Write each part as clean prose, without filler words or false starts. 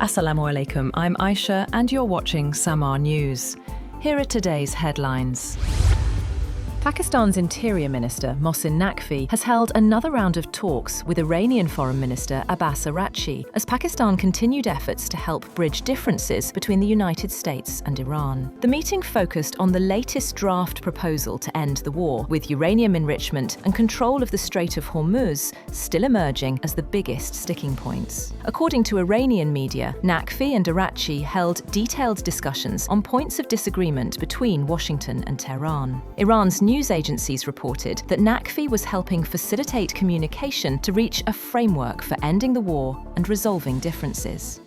Assalamu alaikum, I'm Aisha and you're watching SAMAA News. Here are today's headlines. Pakistan's Interior Minister, Mohsin Naqvi, has held another round of talks with Iranian Foreign Minister Abbas Araghchi as Pakistan continued efforts to help bridge differences between the United States and Iran. The meeting focused on the latest draft proposal to end the war, with uranium enrichment and control of the Strait of Hormuz still emerging as the biggest sticking points. According to Iranian media, Naqvi and Araghchi held detailed discussions on points of disagreement between Washington and Tehran. Iran's news agencies reported that Naqvi was helping facilitate communication to reach a framework for ending the war and resolving differences.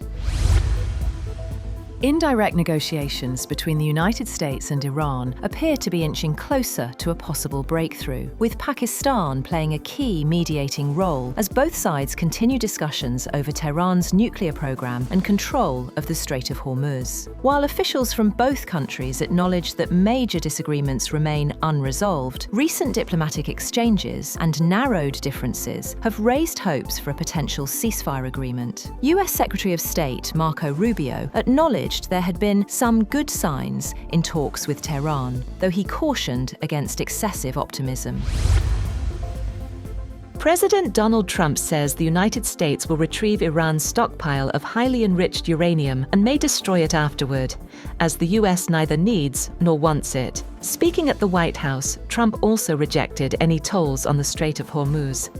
Indirect negotiations between the United States and Iran appear to be inching closer to a possible breakthrough, with Pakistan playing a key mediating role as both sides continue discussions over Tehran's nuclear program and control of the Strait of Hormuz. While officials from both countries acknowledge that major disagreements remain unresolved, recent diplomatic exchanges and narrowed differences have raised hopes for a potential ceasefire agreement. US Secretary of State Marco Rubio acknowledged there had been some good signs in talks with Tehran, though he cautioned against excessive optimism. President Donald Trump says the United States will retrieve Iran's stockpile of highly enriched uranium and may destroy it afterward, as the US neither needs nor wants it. Speaking at the White House, Trump also rejected any tolls on the Strait of Hormuz.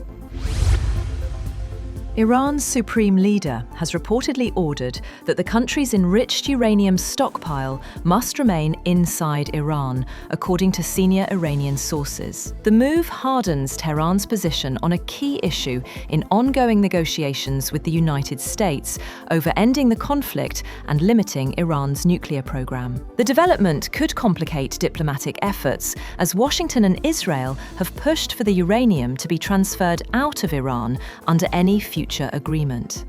Iran's supreme leader has reportedly ordered that the country's enriched uranium stockpile must remain inside Iran, according to senior Iranian sources. The move hardens Tehran's position on a key issue in ongoing negotiations with the United States over ending the conflict and limiting Iran's nuclear program. The development could complicate diplomatic efforts, as Washington and Israel have pushed for the uranium to be transferred out of Iran under any future agreement.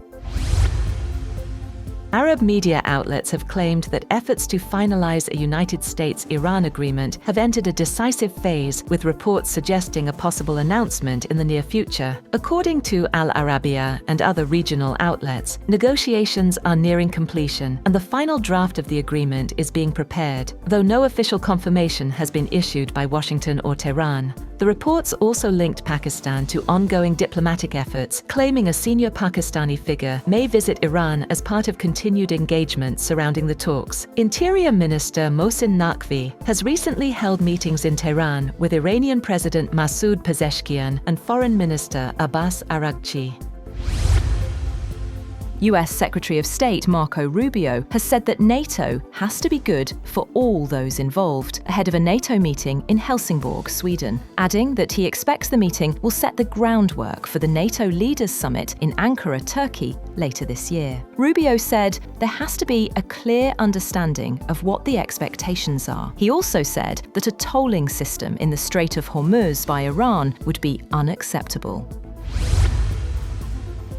Arab media outlets have claimed that efforts to finalize a United States-Iran agreement have entered a decisive phase, with reports suggesting a possible announcement in the near future. According to Al Arabiya and other regional outlets, negotiations are nearing completion and the final draft of the agreement is being prepared, though no official confirmation has been issued by Washington or Tehran. The reports also linked Pakistan to ongoing diplomatic efforts, claiming a senior Pakistani figure may visit Iran as part of continued engagement surrounding the talks. Interior Minister Mohsin Naqvi has recently held meetings in Tehran with Iranian President Masoud Pezeshkian and Foreign Minister Abbas Araghchi. US Secretary of State Marco Rubio has said that NATO has to be good for all those involved ahead of a NATO meeting in Helsingborg, Sweden, adding that he expects the meeting will set the groundwork for the NATO Leaders Summit in Ankara, Turkey, later this year. Rubio said there has to be a clear understanding of what the expectations are. He also said that a tolling system in the Strait of Hormuz by Iran would be unacceptable.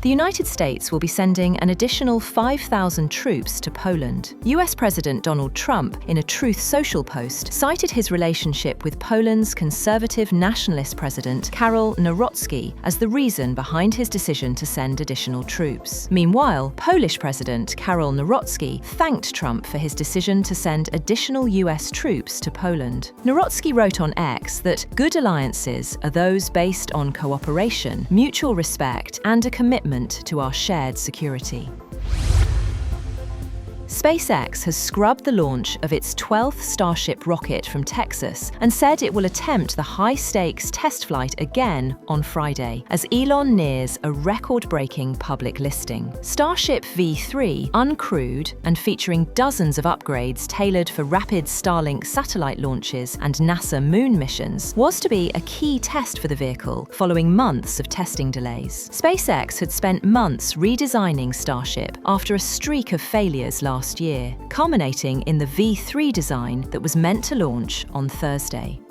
The United States will be sending an additional 5,000 troops to Poland. US President Donald Trump, in a Truth Social post, cited his relationship with Poland's conservative nationalist president, Karol Nawrocki, as the reason behind his decision to send additional troops. Meanwhile, Polish President Karol Nawrocki thanked Trump for his decision to send additional US troops to Poland. Nawrocki wrote on X that good alliances are those based on cooperation, mutual respect, and a commitment to our shared security. SpaceX has scrubbed the launch of its 12th Starship rocket from Texas and said it will attempt the high-stakes test flight again on Friday, as Elon nears a record-breaking public listing. Starship V3, uncrewed and featuring dozens of upgrades tailored for rapid Starlink satellite launches and NASA moon missions, was to be a key test for the vehicle following months of testing delays. SpaceX had spent months redesigning Starship after a streak of failures last year, culminating in the V3 design that was meant to launch on Thursday.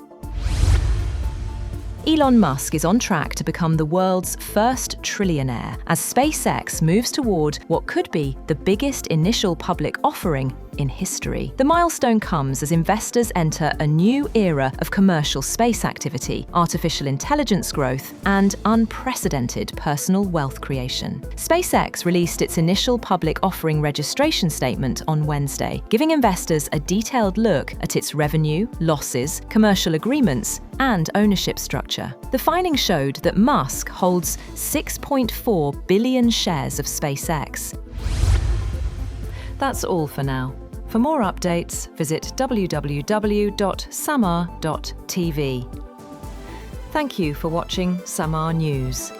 Elon Musk is on track to become the world's first trillionaire as SpaceX moves toward what could be the biggest initial public offering in history. The milestone comes as investors enter a new era of commercial space activity, artificial intelligence growth, and unprecedented personal wealth creation. SpaceX released its initial public offering registration statement on Wednesday, giving investors a detailed look at its revenue, losses, commercial agreements, and ownership structure. The findings showed that Musk holds 6.4 billion shares of SpaceX. That's all for now. For more updates, visit www.SAMAA.tv. Thank you for watching SAMAA News.